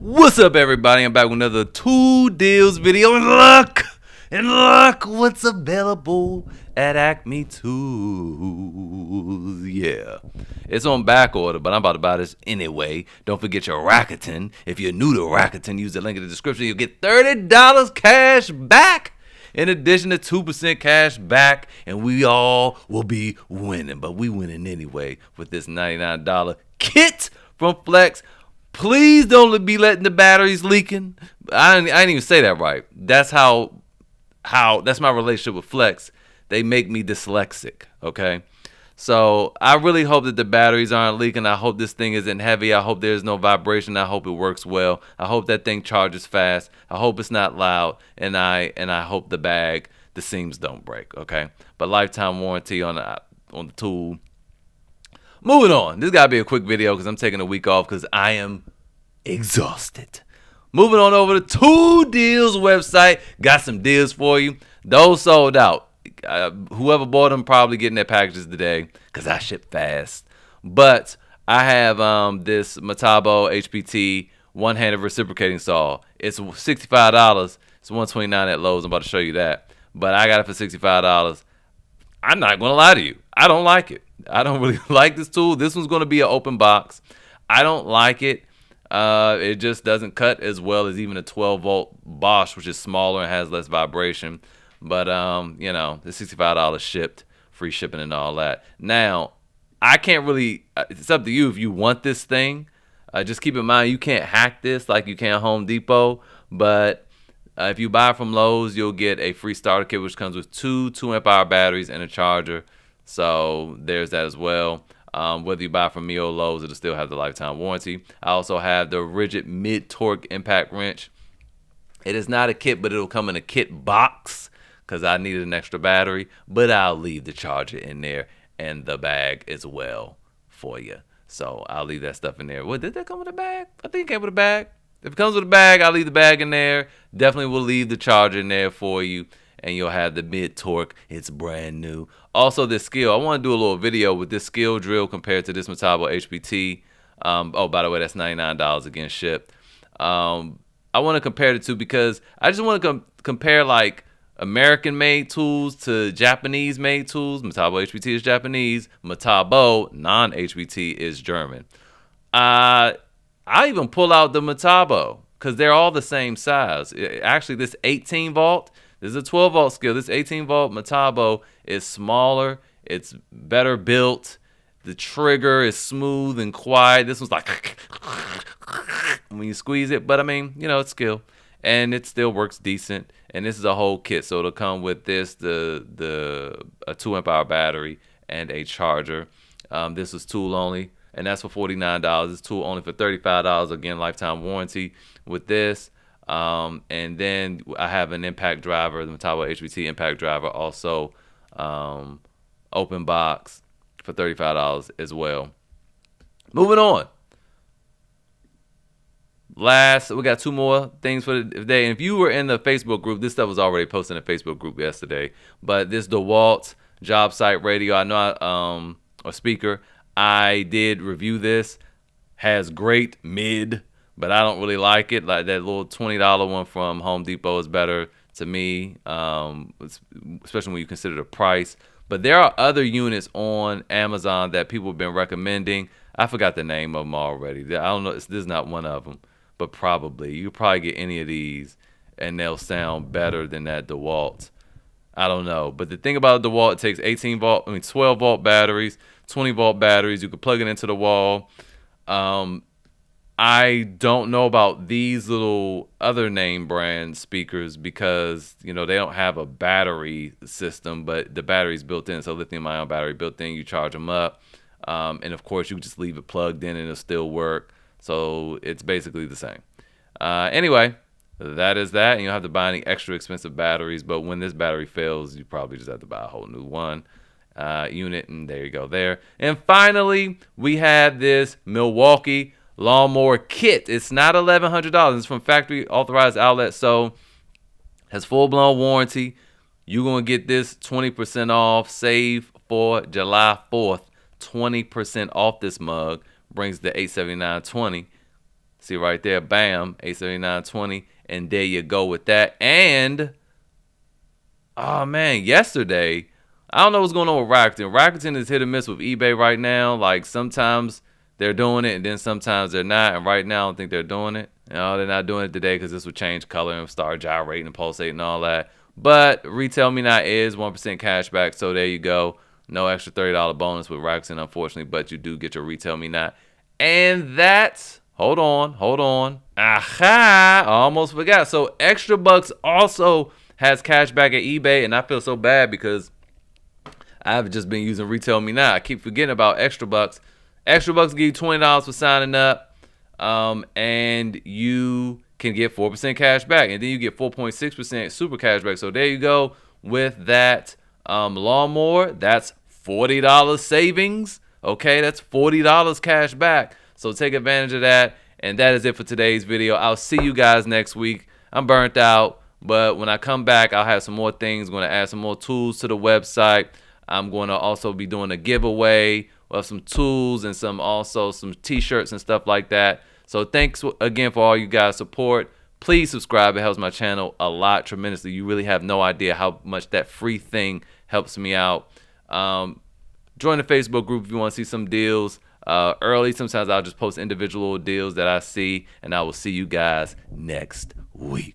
What's up, everybody? I'm back with another two deals video. And look, what's available at Acme Tools. Yeah, it's on back order, but I'm about to buy this anyway. Don't forget your Rakuten. If you're new to Rakuten, use the link in the description. You'll get $30 cash back. In addition to 2% cash back, and we all will be winning. But we winning anyway with this $99 kit from Flex. Please don't be letting the batteries leaking. I didn't even say that right. That's how that's my relationship with Flex. They make me dyslexic, okay? So I really hope that the batteries aren't leaking. I hope this thing isn't heavy. I hope there's no vibration. I hope it works well. I hope that thing charges fast. I hope it's not loud. And I hope the seams don't break, okay? But lifetime warranty on the tool. Moving on. This got to be a quick video because I'm taking a week off because I am exhausted. Moving on over to Two Deals website. Got some deals for you. Those sold out. Whoever bought them probably getting their packages today because I ship fast. But I have this Metabo HPT one-handed reciprocating saw. It's $65. It's $129 at Lowe's. I'm about to show you that. But I got it for $65. I'm not going to lie to you. I don't like it. I don't really like this tool. This one's going to be an open box. I don't like it. It just doesn't cut as well as even a 12-volt Bosch, which is smaller and has less vibration. But, you know, the $65 shipped, free shipping and all that. Now, I can't really, it's up to you if you want this thing. Just keep in mind, you can't hack this like you can Home Depot. But if you buy from Lowe's, you'll get a free starter kit, which comes with two 2-amp-hour batteries and a charger. So there's that as well. Whether you buy from me or Lowe's, it'll still have the lifetime warranty. I also have the Ridgid mid-torque impact wrench. It is not a kit, but it'll come in a kit box because I needed an extra battery. But I'll leave the charger in there and the bag as well for you. So I'll leave that stuff in there. What, did that come with a bag? I think it came with a bag. If it comes with a bag, I'll leave the bag in there. Definitely will leave the charger in there for you. And you'll have the mid-torque. It's brand new. Also, this Skill. I want to do a little video with this Skill drill compared to this Metabo HPT. Oh, by the way, that's $99 again shipped. I want to compare the two because I just want to compare like American-made tools to Japanese-made tools. Metabo HPT is Japanese. Metabo non-HPT is German. I even pull out the Metabo because they're all the same size. Actually, this 18-volt. This is a 12-volt Skill. This 18-volt Metabo is smaller. It's better built. The trigger is smooth and quiet. This one's like when you squeeze it. But, I mean, you know, it's Skill. And it still works decent. And this is a whole kit. So it'll come with this, a 2-amp-hour battery, and a charger. This is tool only. And that's for $49. It's tool only for $35. Again, lifetime warranty with this. And then I have an impact driver, the Metabo HPT impact driver, also open box for $35 as well. Moving on. Last, we got two more things for the day. And if you were in the Facebook group, this stuff was already posted in the Facebook group yesterday. But this DeWalt job site radio, I know a speaker. I did review this. Has great mid. But I don't really like it. Like that little $20 one from Home Depot is better to me, especially when you consider the price. But there are other units on Amazon that people have been recommending. I forgot the name of them already. I don't know. This is not one of them, but probably. You could probably get any of these, and they'll sound better than that DeWalt. I don't know. But the thing about DeWalt, it takes 12-volt batteries, 20-volt batteries. You can plug it into the wall. I don't know about these little other name brand speakers because, you know, they don't have a battery system, but the battery's built in. So lithium-ion battery built in, you charge them up. And, of course, you can just leave it plugged in and it'll still work. So it's basically the same. Anyway, that is that. And you don't have to buy any extra expensive batteries. But when this battery fails, you probably just have to buy a whole new one. Unit, and there you go there. And finally, we have this Milwaukee lawnmower kit. It's not $1,100. It's from factory authorized outlet, so has full-blown warranty. You're going to get this 20% off. Save for July 4th. 20% off this mug. Brings the $879.20 See right there, bam, 879.20, and there you go with that. And oh man, yesterday, I don't know what's going on with Rakuten. Rakuten is hit or miss with eBay right now. Like sometimes they're doing it, and then sometimes they're not. And right now, I don't think they're doing it. No, they're not doing it today because this will change color and start gyrating and pulsating and all that. But Retail Me Not is 1% cash back, so there you go. No extra $30 bonus with Rakuten, unfortunately, but you do get your Retail Me Not. And that's, hold on. Aha, I almost forgot. So Extra Bucks also has cash back at eBay, and I feel so bad because I've just been using Retail Me Not. I keep forgetting about Extra Bucks. Extra Bucks give you $20 for signing up, and you can get 4% cash back, and then you get 4.6% super cash back. So there you go with that lawnmower. That's $40 savings. Okay, that's $40 cash back. So take advantage of that. And that is it for today's video. I'll see you guys next week. I'm burnt out, but when I come back, I'll have some more things. I'm going to add some more tools to the website. I'm going to also be doing a giveaway of some tools and some t-shirts and stuff like that. So thanks again for all you guys' support. Please subscribe. It helps my channel a lot, tremendously. You really have no idea how much that free thing helps me out. Join the Facebook group if you want to see some deals early. Sometimes I'll just post individual deals that I see, and I will see you guys next week.